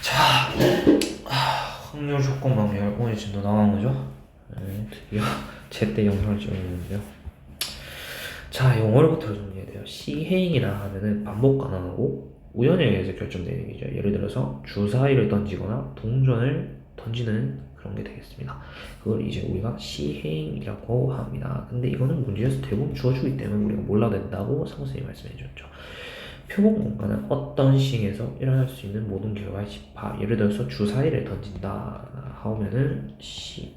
자, 확률 조건 방열 오늘 진도 나온 거죠? 네, 드디어 제때 영상을 찍었는데요. 자, 영어로부터 정리해야 돼요. 시행이라 하면은 반복 가능하고 우연에 의해서 결정되는 얘기죠. 예를 들어서 주사위를 던지거나 동전을 던지는 그런 게 되겠습니다. 그걸 이제 우리가 시행이라고 합니다. 근데 이거는 문제에서 대부분 주어주기 때문에 우리가 몰라도 된다고 선생님이 말씀해 주셨죠. 표본 공간은 어떤 시행에서 일어날 수 있는 모든 결과의 집합. 예를 들어서 주사위를 던진다 하면은 시행이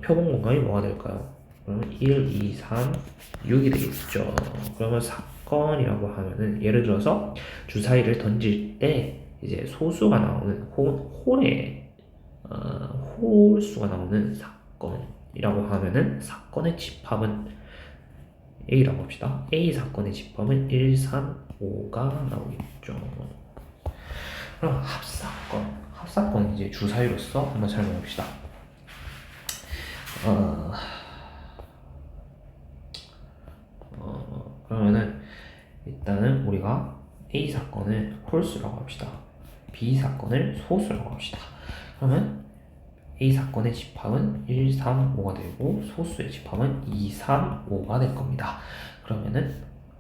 표본 공간이 뭐가 될까요? 그러면 1, 2, 3, 6이 되겠죠. 그러면 사건이라고 하면은 예를 들어서 주사위를 던질 때 이제 소수가 나오는 홀수가 나오는 사건이라고 하면은 사건의 집합은 A라고 합시다. A 사건의 집합은 1, 3, 5가 나오겠죠. 그럼 합사건 이제 주사위로서 한번 설명해 봅시다. 그러면은 일단은 우리가 A 사건을 홀수라고 합시다. B 사건을 소수라고 합시다. 그러면 A 사건의 집합은 1, 3, 5가 되고 소수의 집합은 2, 3, 5가 될 겁니다. 그러면은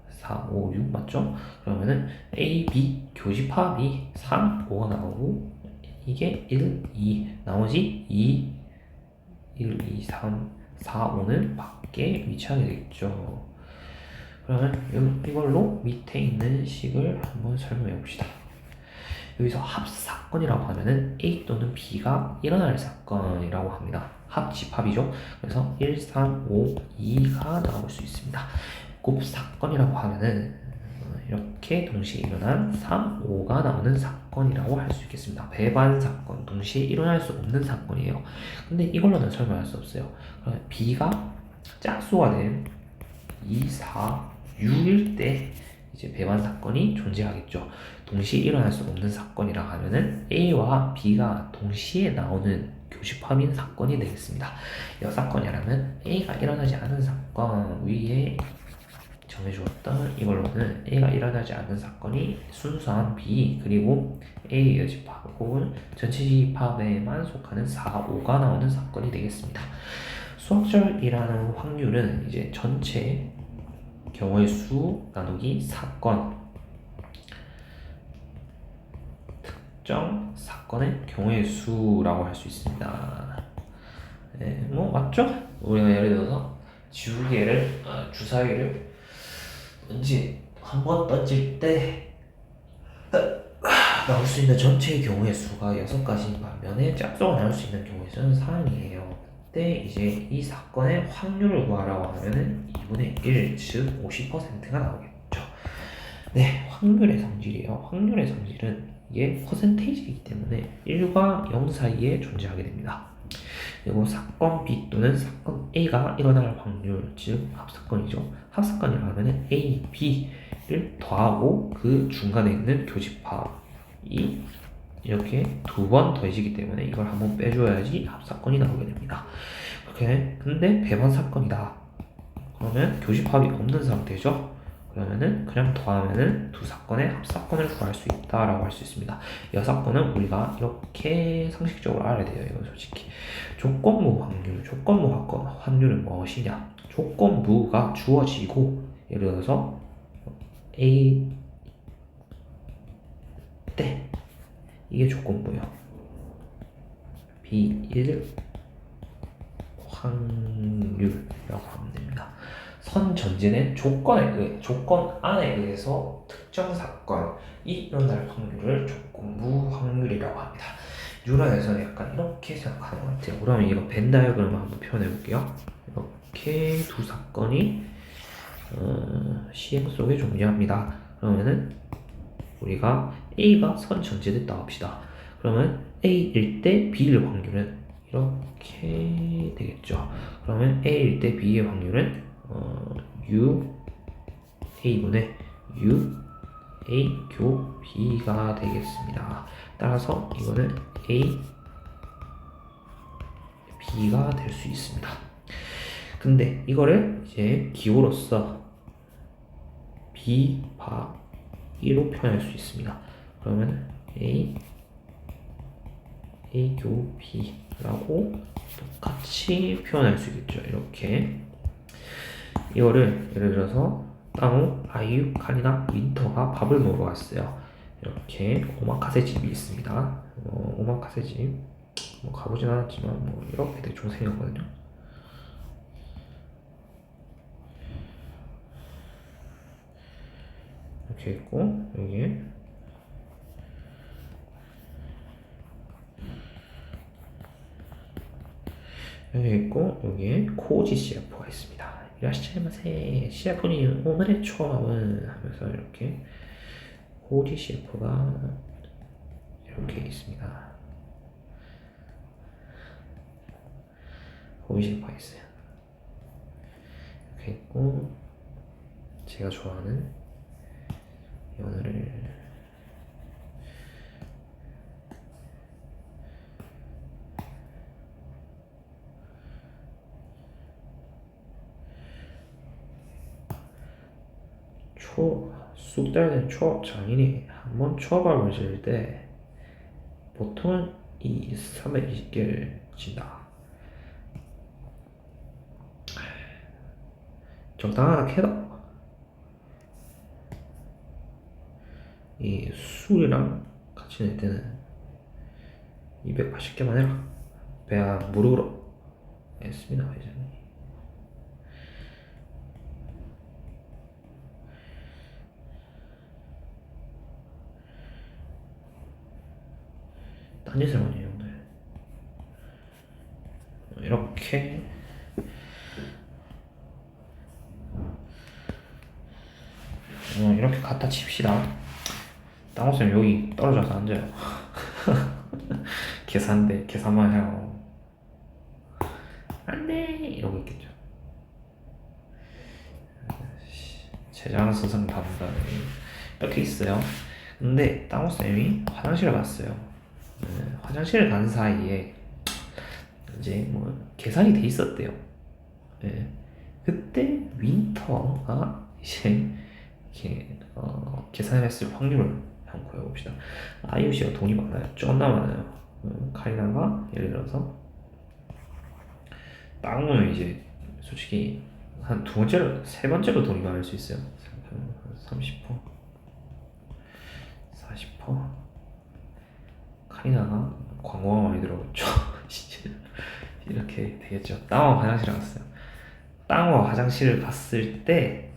4, 5, 6 맞죠? 그러면은 A, B 교집합이 3, 5가 나오고 이게 1, 2 나머지 2, 1, 2, 3, 4, 5는 밖에 위치하게 되겠죠. 그러면 이걸로 밑에 있는 식을 한번 설명해 봅시다. 여기서 합사건이라고 하면은 A 또는 B가 일어날 사건이라고 합니다. 합집합이죠. 그래서 1, 3, 5, 2가 나올 수 있습니다. 곱사건이라고 하면은 이렇게 동시에 일어난 3, 5가 나오는 사건이라고 할 수 있겠습니다. 배반 사건, 동시에 일어날 수 없는 사건이에요. 근데 이걸로는 설명할 수 없어요. 그러면 B가 짝수가 된 2, 4, 6일 때 이제 배반 사건이 존재하겠죠. 동시에 일어날 수 없는 사건이라 하면은 A와 B가 동시에 나오는 교집합인 사건이 되겠습니다. 이 사건이라면 A가 일어나지 않은 사건 위에 정해주었던 이걸로는 A가 일어나지 않는 사건이 순수한 B 그리고 A의 집합 혹은 전체 집합에만 속하는 4, 5가 나오는 사건이 되겠습니다. 수학적이라는 확률은 이제 전체 경우의 수 나누기 사건 특정 사건의 경우의 수라고 할 수 있습니다. 네, 뭐 맞죠? 우리가 예를 들어서 주사위를 한번 던질 때 나올 수 있는 전체의 경우의 수가 6가지인 반면에 짝수가 나올 수 있는 경우의 수는 3이에요. 그때 이제 이 사건의 확률을 구하라고 하면은 2분의 1, 즉 50%가 나오겠죠. 네, 확률의 성질이에요. 확률의 성질은 이게 퍼센테이지이기 때문에 1과 0 사이에 존재하게 됩니다. 그리고 사건 B 또는 사건 A가 일어날 확률, 즉 합사건이죠. 합사건이라 하면은 A, B를 더하고 그 중간에 있는 교집합이 이렇게 두 번 더해지기 때문에 이걸 한번 빼줘야지 합사건이 나오게 됩니다. 오케이. 근데 배반 사건이다. 그러면 교집합이 없는 상태죠. 그러면은 그냥 더하면은 두 사건의 합사건을 구할 수 있다라고 할 수 있습니다. 이 사건은 우리가 이렇게 상식적으로 알아야 돼요. 이건 솔직히 조건부 확률은 무엇이냐? 조건부가 주어지고 예를 들어서 A 때 이게 조건부예요. B1 확률이라고 하면 됩니다. 선 전제는 조건 안에 의해서 특정 사건이 일어날 확률을 조건부 확률이라고 합니다. 유라에서는 약간 이렇게 생각하는 것 같아요. 그러면 이거 벤 다이어그램을 한번 표현해 볼게요. 이렇게 두 사건이 시행 속에 존재합니다. 그러면은 우리가 A가 선 전제됐다 합시다. 그러면 A일 때 B일 확률은 이렇게 되겠죠. 그러면 A일 때 B의 확률은 U A분의 U A 교 B가 되겠습니다. 따라서 이거는 A B가 될 수 있습니다. 근데 이거를 이제 기호로서 B 바 2로 표현할 수 있습니다. 그러면 A 교우 B라고 똑같이 표현할 수 있겠죠. 이렇게 이거를 예를 들어서 땅우, 아이유, 카리나, 윈터가 밥을 먹으러 왔어요. 이렇게 오마카세 집이 있습니다. 오마카세 집 가보진 않았지만 이렇게 대충 생겼거든요. 이렇게 있고 여기 있고 여기에 코지 CF가 있습니다. 이라시마세 CF님 오늘의 초밥은 하면서 이렇게 코지 CF가 이렇게 있습니다. 코지 CF가 있어요. 이렇게 있고 제가 좋아하는 연어를 쑥달된 초밥 장인이 한번 초밥을 지을 때 보통은 320개를 진다. 적당하다 캐다. 이 술이랑 같이 낼 때는 280개만 해라. 배야 무릎으로 했습니다, 회장님. 딴짓을 많이 해요, 오늘. 이렇게 이렇게 갖다 칩시다. 땅호쌤 여기 떨어져서 앉아요. 계산만 해요. 안돼 이러고 있겠죠. 제장 선생 담당 이렇게 있어요. 근데 땅호쌤이 화장실을 갔어요. 화장실을 간 사이에 이제 계산이 돼 있었대요. 그때 윈터가 이제 이렇게 계산을 했을 확률을 한번 구해봅시다. 아이유씨가 돈이 많아요. 존나 많아요. 카리나가 예를 들어서 땅은 이제 솔직히 한 두 번째로 세 번째로 돈이 많을 수 있어요. 30%, 40%. 카리나가 광고가 많이 들어오죠. 이렇게 되겠죠. 땅어 화장실에 갔어요. 땅어 화장실을 갔을 때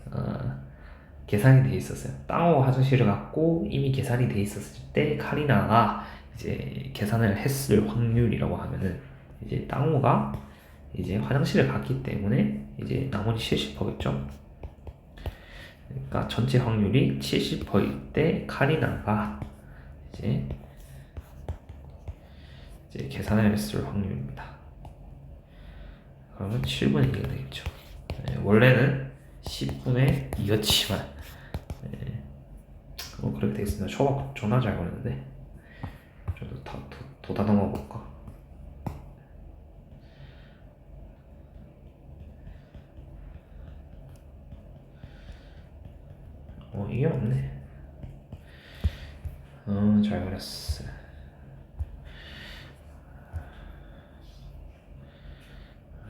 계산이 돼 있었어요. 땅어 화장실을 갔고 이미 계산이 돼 있었을 때 카리나가 이제 계산을 했을 확률이라고 하면은 이제 땅어가 이제 화장실을 갔기 때문에 이제 나머지 70%겠죠. 그러니까 전체 확률이 70%일 때 카리나가 이제 계산을 했을 확률입니다. 그러면 7분의 2가 되겠죠. 원래는 10분의 2였지만 그렇게 되겠습니다. 초밥 존나 잘 걸렸는데 저도 더 다듬어 볼까? 이게 없네. 잘 그렸어.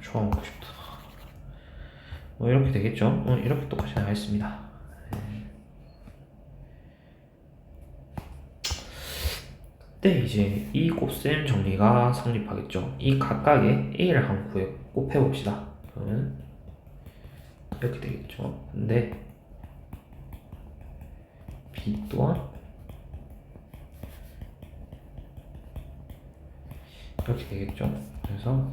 초밥 먹고 싶다. 이렇게 되겠죠? 이렇게 똑같이 나가겠습니다. 그때 이제 이 곱셈 정리가 성립하겠죠. 이 각각의 A를 한 곱해봅시다. 그러면 이렇게 되겠죠. 근데 B 또한 이렇게 되겠죠. 그래서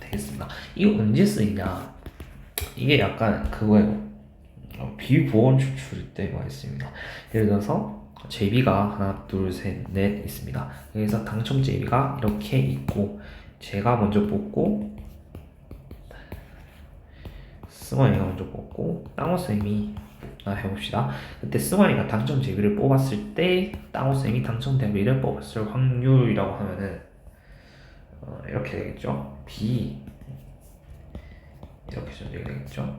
되겠습니다. 이거 언제 쓰이냐? 이게 약간 그거예요. 비보원 추출 때가 있습니다. 예를 들어서 JB가 하나, 둘, 셋, 넷 있습니다. 그래서 당첨 JB가 이렇게 있고 제가 먼저 뽑고 승환이가 먼저 뽑고 땅호쌤이 해봅시다. 그때 승환이가 당첨 JB를 뽑았을 때 땅호쌤이 당첨 JB를 뽑았을 확률이라고 하면은 이렇게 되겠죠. B 이렇게 전제가 되겠죠.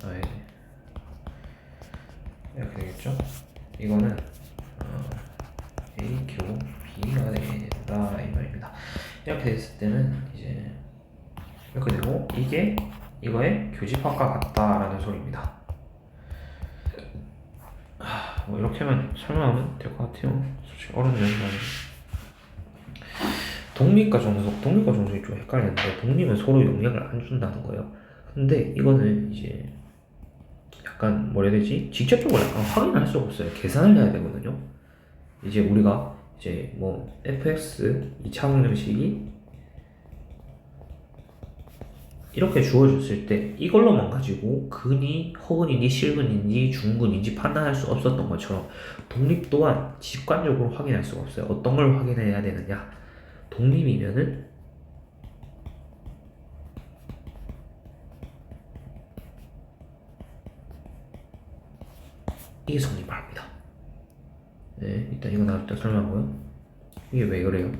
네. 이렇게 되겠죠. 이거는 A, Q, B가 된다 이 말입니다. 이렇게 됐을 때는 이제 이렇게 되고 이게 이거의 교집합과 같다라는 소리입니다. 뭐 이렇게만 설명하면 될 것 같아요. 솔직히 어려운 내용이 아니에요. 독립과 종속이 좀 헷갈리는데 독립은 서로 영향을 안 준다는 거예요. 근데 이거는 이제 약간 뭐라 해야 되지? 직접적으로 약간 확인할 수가 없어요. 계산을 해야 되거든요. 이제 우리가 이제 뭐 fx 2차원 형식이 이렇게 주어졌을 때 이걸로만 가지고 근이 허근인지 실근인지 중근인지 판단할 수 없었던 것처럼 독립 또한 직관적으로 확인할 수가 없어요. 어떤 걸 확인해야 되느냐? 독립이면은 이게 성립합니다. 네, 일단 이거 나부터 설명하고요. 이게 왜 그래요?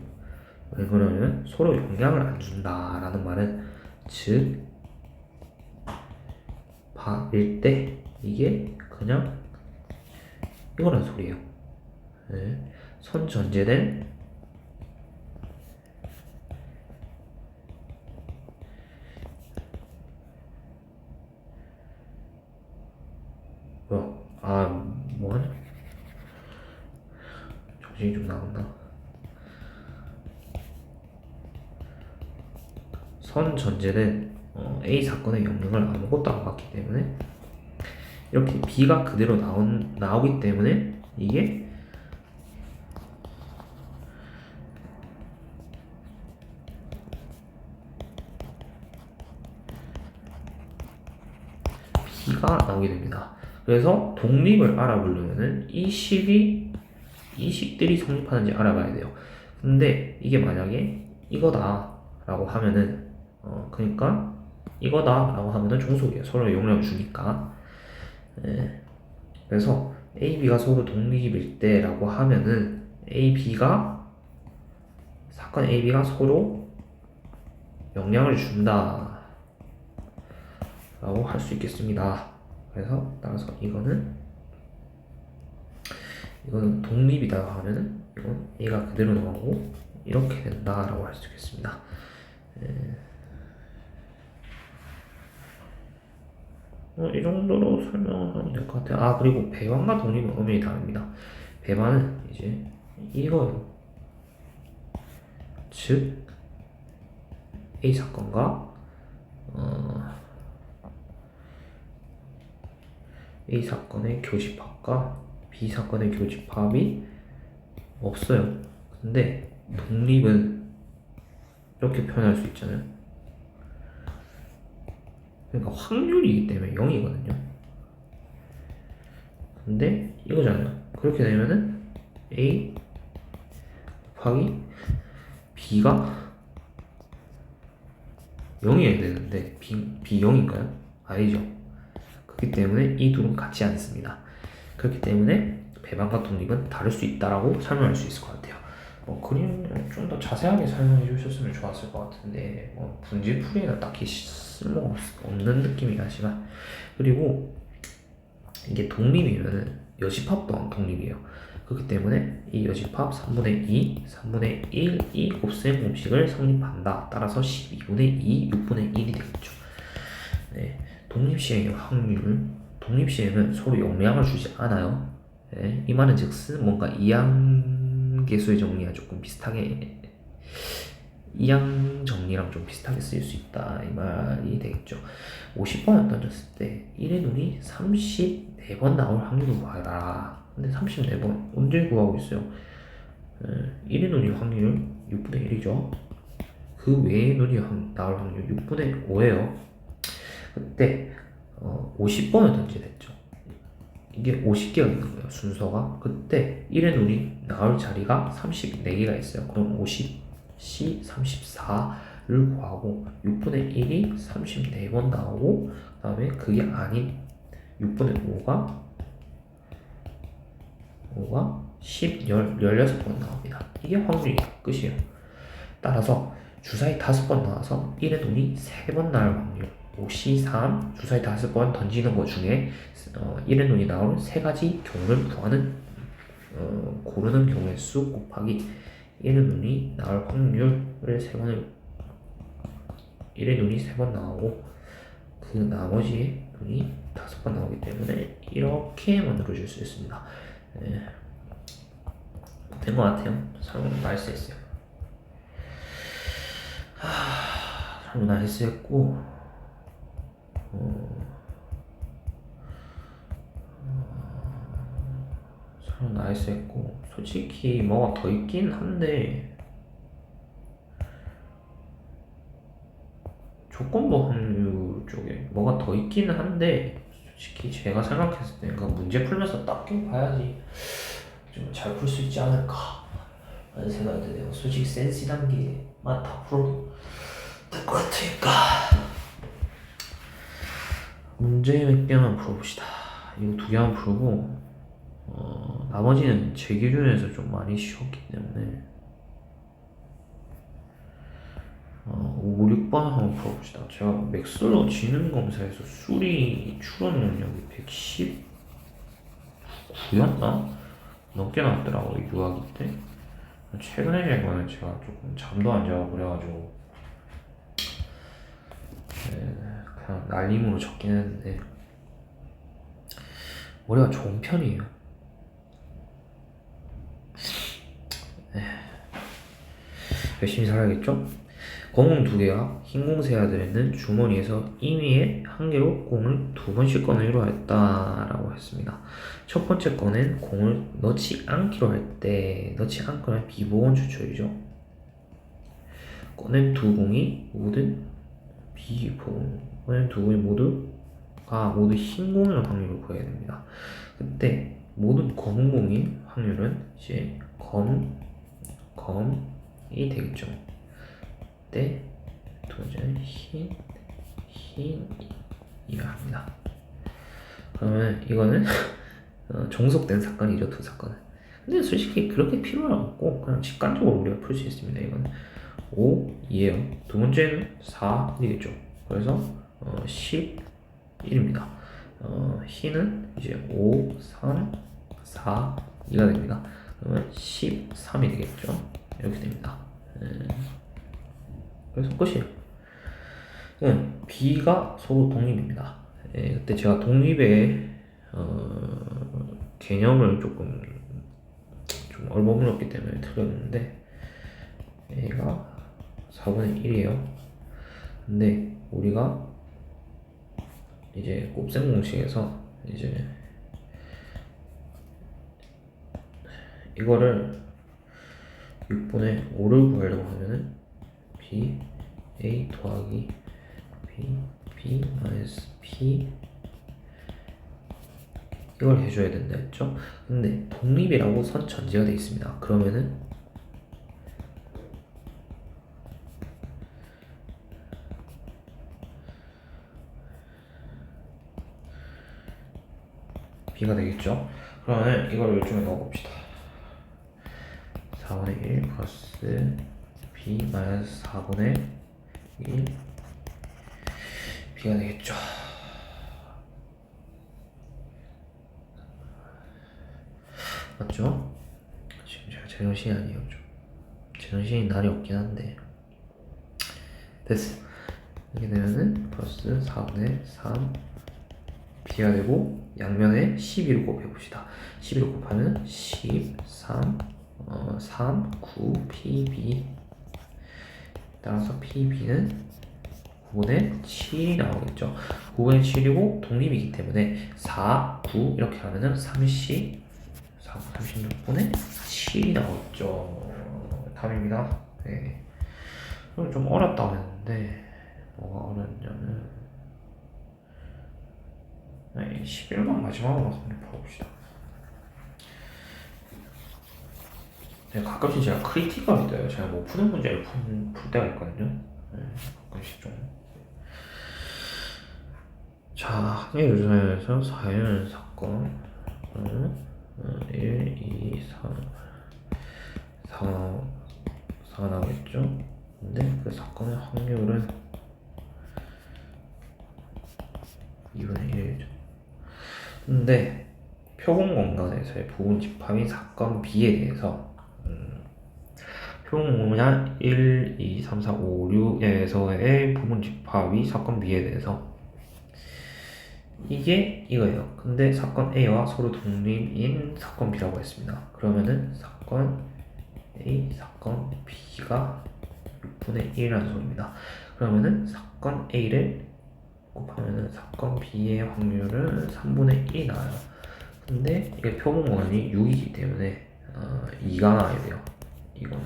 왜 그러냐면 서로 영향을 안 준다라는 말은 즉 바일 때 이게 그냥 이거란 소리예요. 네. 선전제된 뭐하냐? 정신이 좀 나간다. 선전제는 A 사건의 영향을 아무것도 안 받기 때문에 이렇게 B가 그대로 나오기 때문에 이게 B가 나오게 됩니다. 그래서 독립을 알아보려면은 이 식들이 성립하는지 알아봐야 돼요. 근데 이게 만약에 이거다라고 하면은 그러니까 이거다라고 하면은 종속이에요. 서로 영향을 주니까. 예. 그래서 A, B가 서로 독립일 때라고 하면은 사건 A, B가 서로 영향을 준다 라고 할 수 있겠습니다. 그래서 따라서 이거는 독립이다 하면은 이건 A가 그대로 나오고 이렇게 된다라고 할 수 있겠습니다. 이 정도로 설명하면 될 것 같아요. 그리고 배반과 독립은 엄연히 다릅니다. 배반은 이제 이거예요. 즉 A 사건과 A 사건의 교집합과 B 사건의 교집합이 없어요. 근데 독립은 이렇게 표현할 수 있잖아요. 그러니까 확률이기 때문에 0이거든요. 근데 이거잖아요. 그렇게 되면은 A 곱하기 B가 0이어야 되는데 B 0인가요? 아니죠. 그렇기 때문에 이 둘은 같지 않습니다. 그렇기 때문에 배반과 독립은 다를 수 있다라고 설명할 수 있을 것 같아요. 그림을 좀 더 자세하게 설명해 주셨으면 좋았을 것 같은데 분지풀이에는 딱히 쓸모없는 느낌이 나지만 그리고 이게 독립이면은 여집합 또한 독립이에요. 그렇기 때문에 이 여집합 3분의 2, 3분의 1, 이 곱셈 공식을 성립한다. 따라서 12분의 2, 6분의 1이 되겠죠. 네, 독립시행의 확률, 독립시행은 서로 영향을 주지 않아요. 네, 이 말은 즉슨 뭔가 이항계수의 정리가 조금 비슷하게 이항 정리랑 좀 비슷하게 쓰일 수 있다 이 말이 되겠죠. 50번을 던졌을 때 1의 눈이 34번 나올 확률을 구하라. 근데 34번 언제 구하고 있어요? 1의 눈이 확률 6분의 1이죠. 그 외의 눈이 나올 확률 6분의 5예요. 그때 50번을 던지게 됐죠. 이게 50개가 있는 거예요, 순서가. 그때 1의 눈이 나올 자리가 34개가 있어요. 그럼 50C 34를 구하고 6분의 1이 34번 나오고 그 다음에 그게 아닌 6분의 5가 16번 나옵니다. 이게 확률이 끝이에요. 따라서 주사위 5번 나와서 1의 눈이 3번 나올 확률. C3 주사위 5번 던지는 것 중에 1의 눈이 나올 3가지 경우를 구하는 고르는 경우의 수 곱하기 1의 눈이 나올 확률을 1의 눈이 3번 나오고 그 나머지의 눈이 5번 나오기 때문에 이렇게 만들어줄 수 있습니다. 된 것 같아요. 설문 나이스 했어요. 설문 나이스 했고 설문 나이스 했고 솔직히 뭐가 더 있긴 한데 조건부 확률 쪽에 뭐가 더 있기는 한데 솔직히 제가 생각했을 때 그러니까 문제 풀면서 딱 봐야지 좀 잘 풀 수 있지 않을까 라는 생각이 드네요. 솔직히 센스 단계만 다 풀어도 될 것 같으니까 문제 몇 개만 풀어봅시다. 이거 2개만 풀고 나머지는 제 기준에서 좀 많이 쉬웠기 때문에 5, 6번 한번 풀어봅시다. 제가 맥슬러 지능 검사에서 수리 추론 능력이 119였나? 넘게 나왔더라고 유아기 때. 최근에 된 거는 제가 조금 잠도 안 자고 그래가지고 그냥 날림으로 적긴 했는데 머리가 좋은 편이에요. 열심히 살아야겠죠? 공은 2개가 흰 공세야 들어있는 주머니에서 임의의 한 개로 공을 2번씩 꺼내기로 했다라고 했습니다. 첫 번째 건은 공을 넣지 않기로 할 때 넣지 않거나 비보건 추출이죠. 꺼낸 2공이 모두 비보건 꺼낸 2공이 모두 흰 공이라는 확률을 구해야 됩니다. 그때 모든 검은 공의 확률은 이제 검이 되겠죠. 때 두 번째는 흰이라 합니다. 그러면 이거는 종속된 사건이죠, 2사건은. 근데 솔직히 그렇게 필요는 없고 그냥 직관적으로 우리가 풀 수 있습니다. 이거는 5이에요. 두 번째는 4이겠죠. 그래서 11입니다. 흰은 이제 5, 3, 4, 2가 됩니다. 그러면 13이 되겠죠. 이렇게 됩니다. 그래서 끝이에요. B가 서로 독립입니다. 그때 제가 독립의 개념을 조금 좀 얼버무렸기 때문에 틀렸는데 A가 4분의 1이에요. 근데 우리가 이제 곱셈 공식에서 이제 이거를 6분의 5를 구하려고 하면은 B A 더하기 B 마이너스 P 이걸 해줘야 된다 했죠. 근데 독립이라고 선 전제가 되어 있습니다. 그러면은 B가 되겠죠. 그러면 이걸 이쪽에 넣어봅시다. 4분의 1 플러스 B 마이너스 4분의 1 B가 되겠죠. 맞죠? 지금 제가 제정신이 아니에요. 좀 제정신이 날이 없긴 한데 됐어. 이렇게 되면은 플러스 4분의 3 B가 되고 양면에 11을 곱해봅시다. 11을 곱하면 13 3, 9, PB 따라서 PB는 9분의 7이 나오겠죠. 9분의 7이고 독립이기 때문에 4, 9 이렇게 하면은 36분의 7이 나오겠죠. 답입니다. 네. 그럼 좀 어렵다고 했는데 뭐가 어렵냐면 11만 마지막으로 한번 풀어봅시다. 가끔씩 제가 크리티컬이 돼요. 제가 못 푸는 문제를 풀 때가 있거든요. 가끔씩 좀. 자, 항해 요즘에서 4연 사건 1, 2, 3 4 나오겠죠? 근데 그 사건의 확률은 2분의 1이죠. 근데 표본 공간에서의 부분 집합인 사건 B에 대해서 표본 공간 1, 2, 3, 4, 5, 6에서의 부분 집합이 사건 B에 대해서 이게 이거예요. 근데 사건 A와 서로 독립인 사건 B라고 했습니다. 그러면은 사건 A, 사건 B가 6분의 1이라는 소리입니다. 그러면은 사건 A를 곱하면은 사건 B의 확률은 3분의 1이 나와요. 근데 이게 표본 공간이 6이기 때문에 2가 나와야 돼요. 이거는.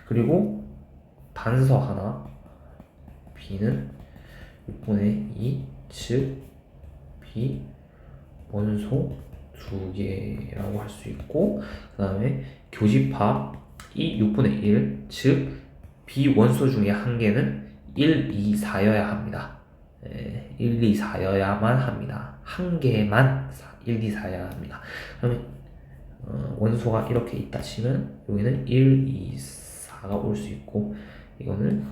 그리고 단서 하나 B는 6분의 2, 즉 B 원소 2개라고 할 수 있고, 그 다음에 교집합이 6분의 1, 즉 B 원소 중에 한 개는 1, 2, 4여야 합니다. 1, 2, 4여야만 합니다. 한 개만 1, 2, 4여야 합니다. 그러면 원소가 이렇게 있다 치면 여기는 1, 2, 4가 올 수 있고, 이거는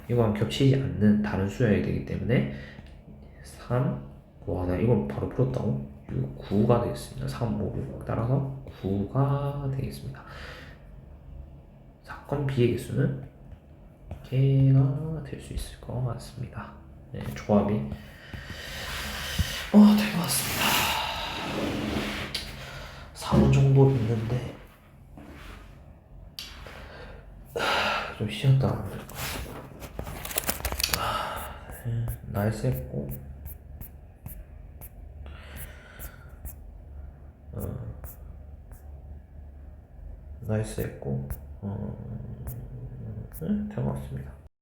이거랑 겹치지 않는 다른 수열이 되기 때문에 3, 와, 나 이걸 바로 풀었다고? 6, 9가 되겠습니다. 3, 5, 6 따라서 9가 되겠습니다. 사건 B의 개수는 개가 될 수 있을 것 같습니다. 네, 조합이 될 것 같습니다. 3분 정도 됐는데 좀 쉬었다 하면 될 것 같습니다. 날쌔고 날쌔고 될 것 같습니다.